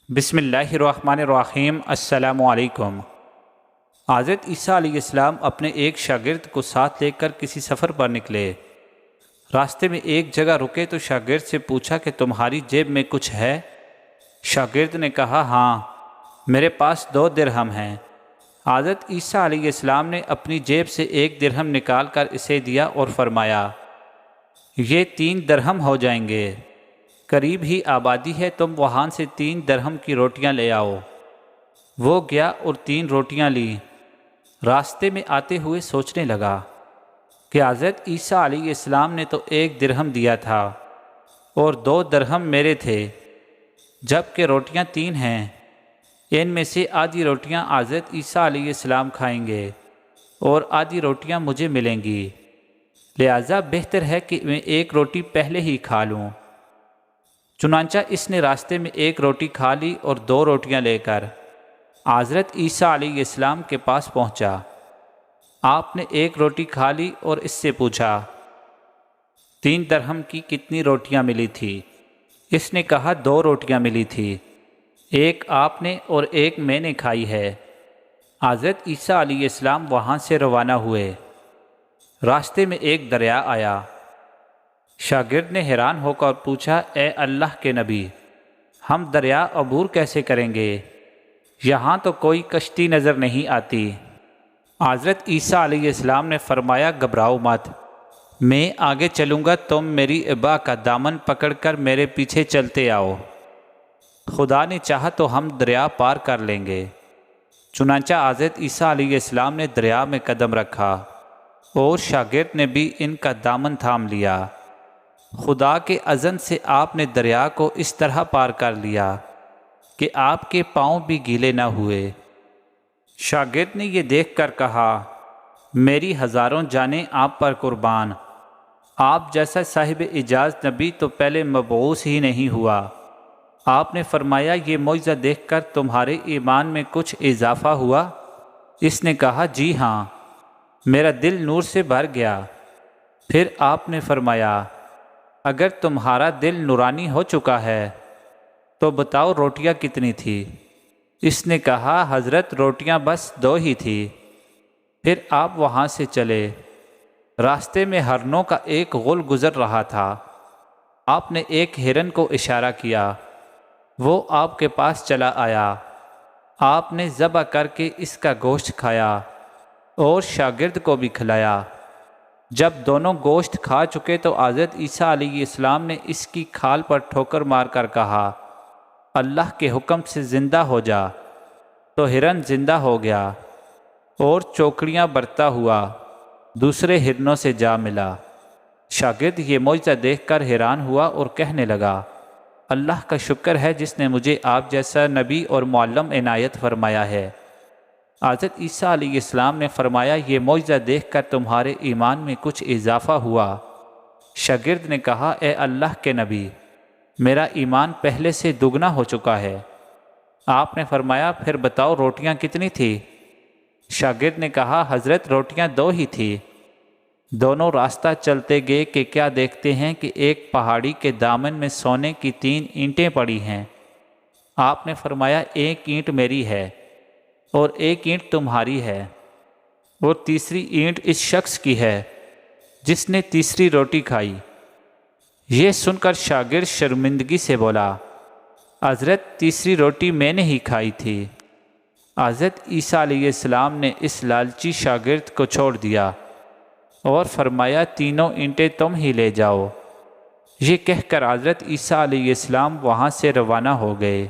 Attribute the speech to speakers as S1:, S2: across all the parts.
S1: بسم اللہ الرحمن الرحیم۔ السلام علیکم۔ حضرت عیسیٰ علیہ السلام اپنے ایک شاگرد کو ساتھ لے کر کسی سفر پر نکلے۔ راستے میں ایک جگہ رکے تو شاگرد سے پوچھا کہ تمہاری جیب میں کچھ ہے؟ شاگرد نے کہا ہاں، میرے پاس 2 درہم ہیں۔ حضرت عیسیٰ علیہ السلام نے اپنی جیب سے 1 درہم نکال کر اسے دیا اور فرمایا یہ 3 درہم ہو جائیں گے، قریب ہی آبادی ہے، تم وہاں سے 3 درہم کی روٹیاں لے آؤ۔ وہ گیا اور 3 روٹیاں لیں۔ راستے میں آتے ہوئے سوچنے لگا کہ حضرت عیسیٰ علیہ السلام نے تو 1 درہم دیا تھا اور 2 درہم میرے تھے، جبکہ روٹیاں 3 ہیں۔ ان میں سے آدھی روٹیاں حضرت عیسیٰ علیہ السلام کھائیں گے اور آدھی روٹیاں مجھے ملیں گی، لہٰذا بہتر ہے کہ میں 1 روٹی پہلے ہی کھا لوں۔ چنانچہ اس نے راستے میں 1 روٹی کھا لی اور 2 روٹیاں لے کر حضرت عیسیٰ علیہ السلام کے پاس پہنچا۔ آپ نے 1 روٹی کھا لی اور اس سے پوچھا 3 درہم کی کتنی روٹیاں ملی تھی؟ اس نے کہا 2 روٹیاں ملی تھی، 1 آپ نے اور 1 میں نے کھائی ہے۔ حضرت عیسیٰ علیہ السلام وہاں سے روانہ ہوئے۔ راستے میں ایک دریا آیا۔ شاگرد نے حیران ہو کر پوچھا اے اللہ کے نبی، ہم دریا عبور کیسے کریں گے؟ یہاں تو کوئی کشتی نظر نہیں آتی۔ حضرت عیسیٰ علیہ السلام نے فرمایا گھبراؤ مت، میں آگے چلوں گا، تم میری ابا کا دامن پکڑ کر میرے پیچھے چلتے آؤ، خدا نے چاہا تو ہم دریا پار کر لیں گے۔ چنانچہ حضرت عیسیٰ علیہ السلام نے دریا میں قدم رکھا اور شاگرد نے بھی ان کا دامن تھام لیا۔ خدا کے اذن سے آپ نے دریا کو اس طرح پار کر لیا کہ آپ کے پاؤں بھی گیلے نہ ہوئے۔ شاگرد نے یہ دیکھ کر کہا میری ہزاروں جانیں آپ پر قربان، آپ جیسا صاحب اعجاز نبی تو پہلے مبعوث ہی نہیں ہوا۔ آپ نے فرمایا یہ معجزہ دیکھ کر تمہارے ایمان میں کچھ اضافہ ہوا؟ اس نے کہا جی ہاں، میرا دل نور سے بھر گیا۔ پھر آپ نے فرمایا اگر تمہارا دل نورانی ہو چکا ہے تو بتاؤ روٹیاں کتنی تھی؟ اس نے کہا حضرت روٹیاں بس 2 ہی تھی۔ پھر آپ وہاں سے چلے۔ راستے میں ہرنوں کا ایک غل گزر رہا تھا۔ آپ نے ایک ہرن کو اشارہ کیا، وہ آپ کے پاس چلا آیا۔ آپ نے ذبح کر کے اس کا گوشت کھایا اور شاگرد کو بھی کھلایا۔ جب دونوں گوشت کھا چکے تو حضرت عیسیٰ علیہ السلام نے اس کی کھال پر ٹھوکر مار کر کہا اللہ کے حکم سے زندہ ہو جا، تو ہرن زندہ ہو گیا اور چوکڑیاں برتا ہوا دوسرے ہرنوں سے جا ملا۔ شاگرد یہ معجزہ دیکھ کر حیران ہوا اور کہنے لگا اللہ کا شکر ہے جس نے مجھے آپ جیسا نبی اور معلم عنایت فرمایا ہے۔ حضرت عیسیٰ علیہ السلام نے فرمایا یہ معجزہ دیکھ کر تمہارے ایمان میں کچھ اضافہ ہوا؟ شاگرد نے کہا اے اللہ کے نبی، میرا ایمان پہلے سے دگنا ہو چکا ہے۔ آپ نے فرمایا پھر بتاؤ روٹیاں کتنی تھی؟ شاگرد نے کہا حضرت روٹیاں 2 ہی تھی۔ دونوں راستہ چلتے گئے کہ کیا دیکھتے ہیں کہ ایک پہاڑی کے دامن میں سونے کی 3 اینٹیں پڑی ہیں۔ آپ نے فرمایا 1 اینٹ میری ہے اور 1 اینٹ تمہاری ہے اور تیسری اینٹ اس شخص کی ہے جس نے تیسری روٹی کھائی۔ یہ سن کر شاگرد شرمندگی سے بولا حضرت تیسری روٹی میں نے ہی کھائی تھی۔ حضرت عیسیٰ علیہ السلام نے اس لالچی شاگرد کو چھوڑ دیا اور فرمایا تینوں اینٹیں تم ہی لے جاؤ۔ یہ کہہ کر حضرت عیسیٰ علیہ السلام وہاں سے روانہ ہو گئے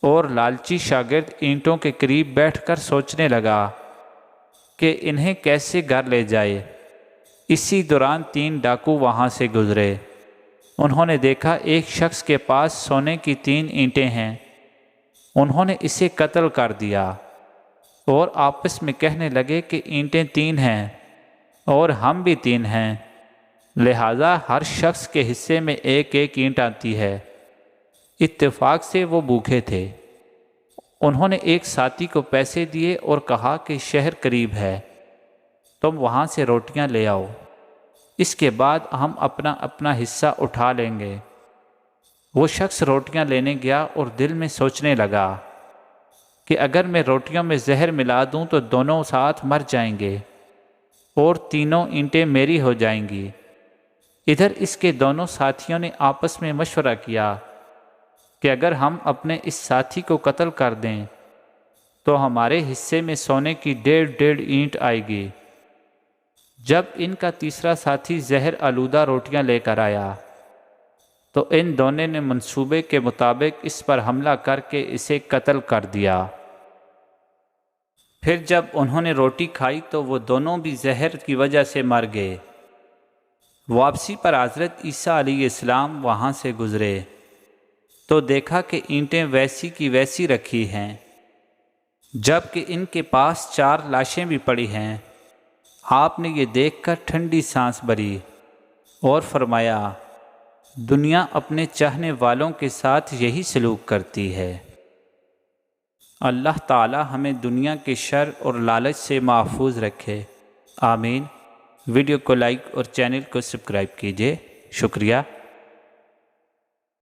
S1: اور لالچی شاگرد اینٹوں کے قریب بیٹھ کر سوچنے لگا کہ انہیں کیسے گھر لے جائے۔ اسی دوران 3 ڈاکو وہاں سے گزرے۔ انہوں نے دیکھا ایک شخص کے پاس سونے کی 3 اینٹیں ہیں۔ انہوں نے اسے قتل کر دیا اور آپس میں کہنے لگے کہ اینٹیں 3 ہیں اور ہم بھی 3 ہیں، لہٰذا ہر شخص کے حصے میں 1 اینٹ آتی ہے۔ اتفاق سے وہ بھوکے تھے۔ انہوں نے ایک ساتھی کو پیسے دیے اور کہا کہ شہر قریب ہے، تم وہاں سے روٹیاں لے آؤ، اس کے بعد ہم اپنا حصہ اٹھا لیں گے۔ وہ شخص روٹیاں لینے گیا اور دل میں سوچنے لگا کہ اگر میں روٹیوں میں زہر ملا دوں تو دونوں ساتھ مر جائیں گے اور تینوں اینٹیں میری ہو جائیں گی۔ ادھر اس کے دونوں ساتھیوں نے آپس میں مشورہ کیا کہ اگر ہم اپنے اس ساتھی کو قتل کر دیں تو ہمارے حصے میں سونے کی 1.5 اینٹ آئے گی۔ جب ان کا تیسرا ساتھی زہر آلودہ روٹیاں لے کر آیا تو ان دونوں نے منصوبے کے مطابق اس پر حملہ کر کے اسے قتل کر دیا۔ پھر جب انہوں نے روٹی کھائی تو وہ دونوں بھی زہر کی وجہ سے مر گئے۔ واپسی پر حضرت عیسیٰ علیہ السلام وہاں سے گزرے تو دیکھا کہ اینٹیں ویسی کی ویسی رکھی ہیں، جب کہ ان کے پاس 4 لاشیں بھی پڑی ہیں۔ آپ نے یہ دیکھ کر ٹھنڈی سانس بھری اور فرمایا، دنیا اپنے چاہنے والوں کے ساتھ یہی سلوک کرتی ہے۔ اللہ تعالی ہمیں دنیا کے شر اور لالچ سے محفوظ رکھے، آمین۔ ویڈیو کو لائک اور چینل کو سبسکرائب کیجیے، شکریہ۔